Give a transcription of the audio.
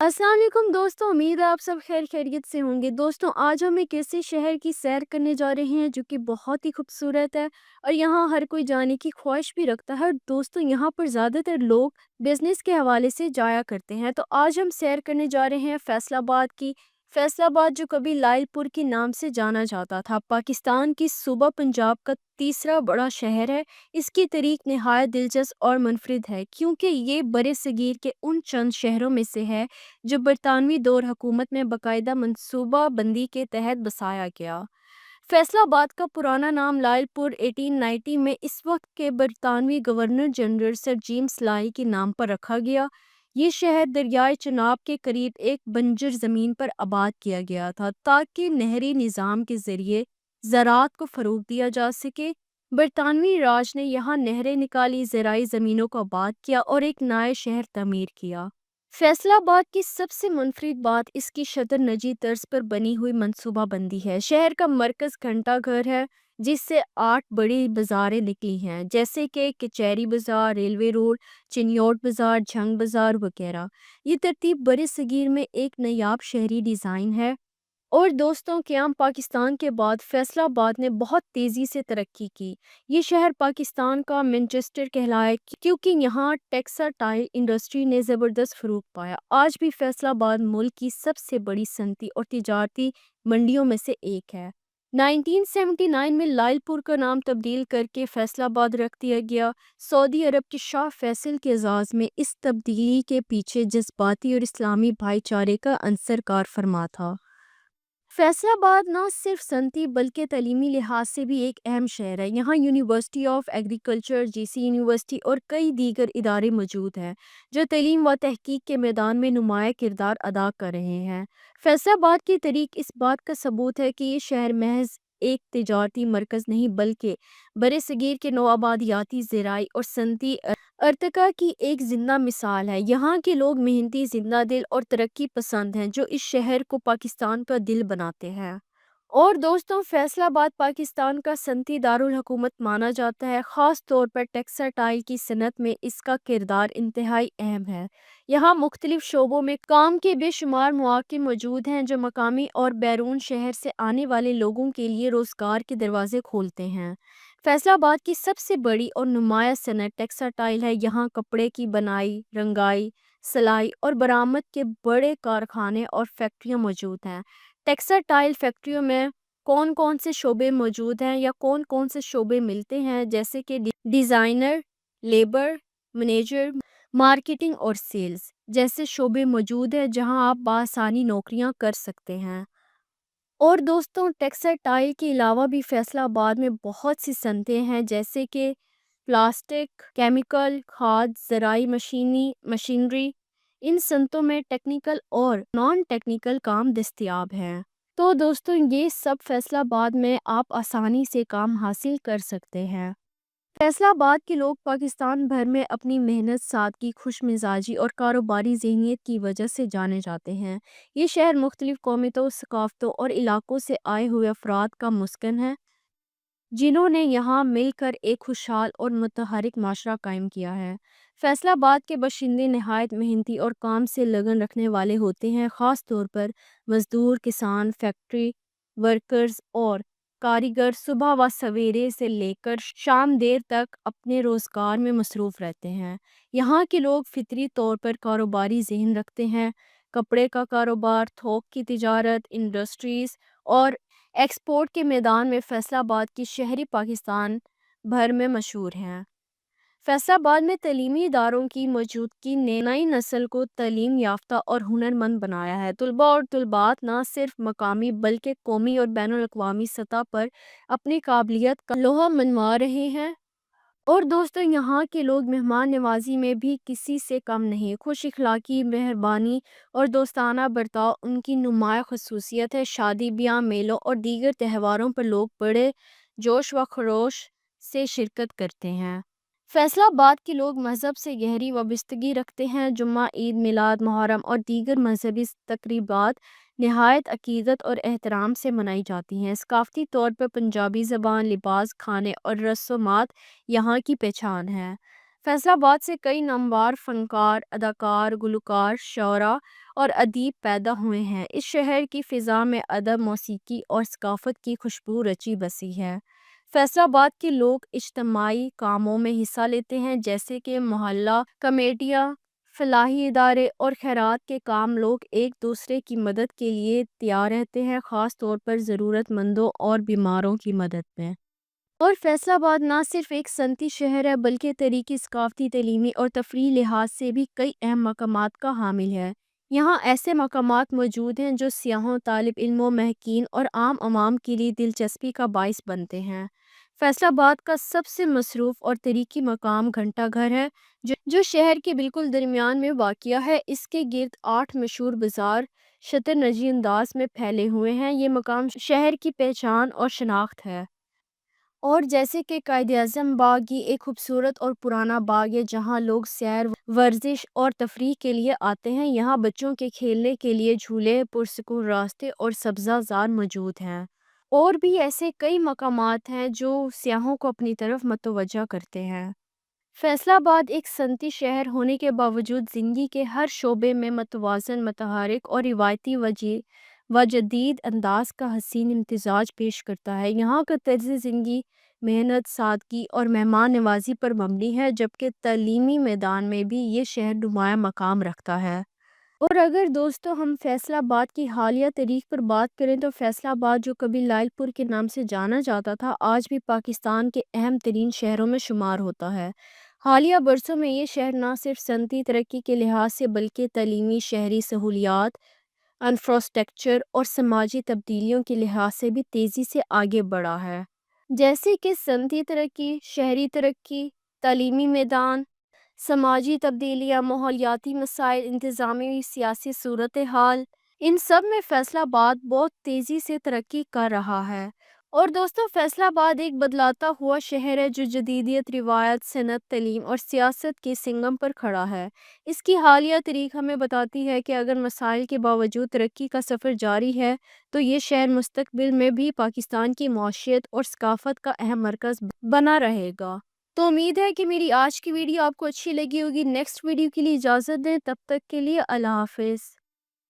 अस्सलाम वालेकुम दोस्तों, उम्मीद है आप सब खैर खैरियत से होंगे। दोस्तों, आज हम एक ऐसे शहर की सैर करने जा रहे हैं जो कि बहुत ही खूबसूरत है और यहाँ हर कोई जाने की ख्वाहिश भी रखता है। और दोस्तों, यहाँ पर ज़्यादातर लोग बिजनेस के हवाले से जाया करते हैं। तो आज हम सैर करने जा रहे हैं फैसलाबाद की। फैसलाबाद जो कभी लाइलपुर के नाम से जाना जाता था, पाकिस्तान की सूबा पंजाब का तीसरा बड़ा शहर है। इसकी तारीख नहायत दिलचस्प और मुनफरिद है क्योंकि ये बरे सगीर के उन चंद शहरों में से है जो बरतानवी दौर हुकूमत में बाकायदा मनसूबा बंदी के तहत बसाया गया। फैसलाबाद का पुराना नाम लायलपुर 1890 में इस वक्त के बरतानवी गवर्नर जनरल सर जेम्स लाई के नाम पर रखा गया। ये शहर दरियाए चनाब के करीब एक बंजर ज़मीन पर आबाद किया गया था ताकि नहरी निज़ाम के ज़रिए ज़राअत को फ़रोग़ दिया जा सके। बरतानवी राज ने यहाँ नहरें निकाली, ज़राई ज़मीनों को आबाद किया और एक नया शहर तमीर किया। फैसलाबाद की सबसे मुनफरिद बात इसकी शतर नजी तर्ज पर बनी हुई मंसूबाबंदी है। शहर का मरकज़ घंटा घर है जिससे 8 बड़ी बाज़ारें निकली हैं, जैसे कि कचहरी बाज़ार, रेलवे रोड, चिन्योट बाज़ार, झंग बाज़ार वगैरह। ये तरतीब बरे सगीर में एक नायाब शहरी डिज़ाइन है। और दोस्तों, क़याम पाकिस्तान के बाद फैसलाबाद ने बहुत तेज़ी से तरक्की की। ये शहर पाकिस्तान का मैनचेस्टर कहलाया क्योंकि यहाँ टेक्सटाइल इंडस्ट्री ने ज़बरदस्त फ़रोग़ पाया। आज भी फैसलाबाद मुल्क की सबसे बड़ी सनती और तिजारती मंडियों में से एक है। 1979 में लायलपुर का नाम तब्दील करके फैसलाबाद रख दिया गया। सऊदी अरब के शाह फैसल के एजाज़ में इस तब्दीली के पीछे जज्बाती और इस्लामी भाईचारे का अंसर कार फरमा था। फैसलाबाद न सिर्फ सनती बल्कि तलीमी लिहाज से भी एक अहम शहर है। यहाँ university of agriculture, GC university और कई दीगर इदारे मौजूद हैं जो तलीम व तहकीक के मैदान में नुमाया किरदार अदा कर रहे हैं। फैसलाबाद की तारीख इस बात का सबूत है कि ये शहर महज एक तिजारती मरकज़ नहीं बल्कि बरे सगीर के नौआबादियाती, ज़राई और सनती अर्तका की एक जिंदा मिसाल है। यहाँ के लोग मेहनती, जिंदा दिल और तरक्की पसंद हैं जो इस शहर को पाकिस्तान का दिल बनाते हैं। और दोस्तों, फैसलाबाद पाकिस्तान का सनती दारुल हुकूमत माना जाता है। ख़ास तौर पर टेक्सटाइल की सनत में इसका किरदार इंतहाई अहम है। यहाँ मुख्तलिफ शोबों में काम के बेशुमार मौक़े मौजूद हैं जो मकामी और बैरून शहर से आने वाले लोगों के लिए रोज़गार के दरवाजे खोलते हैं। फैसलाबाद की सबसे बड़ी और नुमाया सनत टेक्सटाइल है। यहाँ कपड़े की बनाई, रंगाई, सिलाई और बरामद के बड़े कारखाने और फैक्ट्रियाँ मौजूद हैं। टेक्सटाइल फैक्ट्रियों में कौन कौन से शोबे मौजूद हैं या कौन कौन से शोबे मिलते हैं, जैसे कि डिज़ाइनर, लेबर, मैनेजर, मार्केटिंग और सेल्स जैसे शोबे मौजूद हैं जहां आप बआसानी नौकरियां कर सकते हैं। और दोस्तों, टेक्सटाइल के अलावा भी फैसलाबाद में बहुत सी सनतें हैं, जैसे कि प्लास्टिक, केमिकल, खाद, ज़राई मशीनरी। इन सनतों में टेक्निकल और नॉन टेक्निकल काम दस्तयाब हैं। तो दोस्तों, ये सब फैसलाबाद में आप आसानी से काम हासिल कर सकते हैं। फैसलाबाद के लोग पाकिस्तान भर में अपनी मेहनत, सादगी, खुश मिजाजी और कारोबारी ज़हनीत की वजह से जाने जाते हैं। ये शहर मुख्तलिफ कौमियतों, सकाफ़तों और इलाकों से आए हुए अफराद का मुस्कन है जिन्होंने यहाँ मिलकर एक खुशहाल और मुतहरिक माशरा कायम किया है। फैसलाबाद के बाशिंदे नहायत मेहनती और काम से लगन रखने वाले होते हैं। ख़ास तौर पर मज़दूर, किसान, फैक्ट्री वर्कर्स और कारीगर सुबह व सवेरे से लेकर शाम देर तक अपने रोज़गार में मसरूफ़ रहते हैं। यहाँ के लोग फितरी तौर पर कारोबारी ज़हन रखते हैं। कपड़े का कारोबार, थोक की तिजारत, इंडस्ट्रीज़ और एक्सपोर्ट के मैदान में फैसलाबाद की शहरी पाकिस्तान भर में मशहूर हैं। फैसलाबाद में तलीमी इदारों की मौजूदगी ने नई नस्ल को तालीम याफ्ता और हुनरमंद बनाया है। तलबा और तलबात न सिर्फ मकामी बल्कि कौमी और बैनुल अक़वामी सतह पर अपनी काबिलियत का लोहा मनवा रहे हैं। और दोस्तों, यहाँ के लोग मेहमान नवाजी में भी किसी से कम नहीं। खुश इखलाकी, मेहरबानी और दोस्ताना बर्ताव उनकी नुमाया खसूसियत है। शादी ब्याह, मेलों और दीगर त्योहारों पर लोग बड़े जोश व खरोश से शिरकत करते हैं। फैसलाबाद के लोग मज़हब से गहरी वाबस्तगी रखते हैं। जुम्मा, ईद, मिलाद, मुहर्रम और दीगर मजहबी तकरीबात नहायत अकीदत और एहतराम से मनाई जाती हैं। सकाफ़ती तौर पर पंजाबी ज़बान, लिबास, खाने और रस्मात यहाँ की पहचान है। فیصل آباد سے کئی نامور فنکار، اداکار، گلوکار، شاعر اور ادیب پیدا ہوئے ہیں۔ اس شہر کی فضا میں ادب، موسیقی اور ثقافت کی خوشبو رچی بسی ہے۔ فیصل آباد کے لوگ اجتماعی کاموں میں حصہ لیتے ہیں، جیسے کہ محلہ کمیٹیاں، فلاحی ادارے اور خیرات کے کام۔ لوگ ایک دوسرے کی مدد کے لیے تیار رہتے ہیں، خاص طور پر ضرورت مندوں اور بیماروں کی مدد میں۔ اور فیصل آباد نہ صرف ایک صنعتی شہر ہے بلکہ تاریخی، ثقافتی، تعلیمی اور تفریحی لحاظ سے بھی کئی اہم مقامات کا حامل ہے۔ یہاں ایسے مقامات موجود ہیں جو سیاحوں، طالب علموں، محققین اور عام عوام کے لیے دلچسپی کا باعث بنتے ہیں۔ فیصل آباد کا سب سے مصروف اور تاریخی مقام گھنٹہ گھر ہے، جو شہر کے بالکل درمیان میں واقع ہے۔ اس کے گرد 8 مشہور بازار شطرنجی انداز میں پھیلے ہوئے ہیں۔ یہ مقام شہر کی پہچان اور شناخت ہے۔ اور جیسے کہ قائد اعظم باغ، یہ ایک خوبصورت اور پرانا باغ ہے جہاں لوگ سیر، ورزش اور تفریح کے لیے آتے ہیں۔ یہاں بچوں کے کھیلنے کے لیے جھولے، پرسکون راستے اور سبزہ زار موجود ہیں۔ اور بھی ایسے کئی مقامات ہیں جو سیاحوں کو اپنی طرف متوجہ کرتے ہیں۔ فیصل آباد ایک صنعتی شہر ہونے کے باوجود زندگی کے ہر شعبے میں متوازن، متحرک اور روایتی و جدید انداز کا حسین امتزاج پیش کرتا ہے۔ یہاں کا طرز زندگی محنت، سادگی اور مہمان نوازی پر مبنی ہے، جبکہ تعلیمی میدان میں بھی یہ شہر نمایاں مقام رکھتا ہے۔ اور اگر دوستو ہم فیصل آباد کی حالیہ تاریخ پر بات کریں تو فیصل آباد، جو کبھی لائل پور کے نام سے جانا جاتا تھا، آج بھی پاکستان کے اہم ترین شہروں میں شمار ہوتا ہے۔ حالیہ برسوں میں یہ شہر نہ صرف صنعتی ترقی کے لحاظ سے بلکہ تعلیمی، شہری سہولیات، انفراسٹرکچر اور سماجی تبدیلیوں کے لحاظ سے بھی تیزی سے آگے بڑھا ہے۔ جیسے کہ صنعتی ترقی، شہری ترقی، تعلیمی میدان، سماجی تبدیلیاں، ماحولیاتی مسائل، انتظامی سیاسی صورتحال، ان سب میں فیصل آباد بہت تیزی سے ترقی کر رہا ہے۔ اور دوستو فیصل آباد ایک بدلاتا ہوا شہر ہے جو جدیدیت، روایت، صنعت، تعلیم اور سیاست کے سنگم پر کھڑا ہے۔ اس کی حالیہ تاریخ ہمیں بتاتی ہے کہ اگر مسائل کے باوجود ترقی کا سفر جاری ہے تو یہ شہر مستقبل میں بھی پاکستان کی معیشت اور ثقافت کا اہم مرکز بنا رہے گا۔ تو امید ہے کہ میری آج کی ویڈیو آپ کو اچھی لگی ہوگی۔ نیکسٹ ویڈیو کے لیے اجازت دیں، تب تک کے لیے اللہ حافظ۔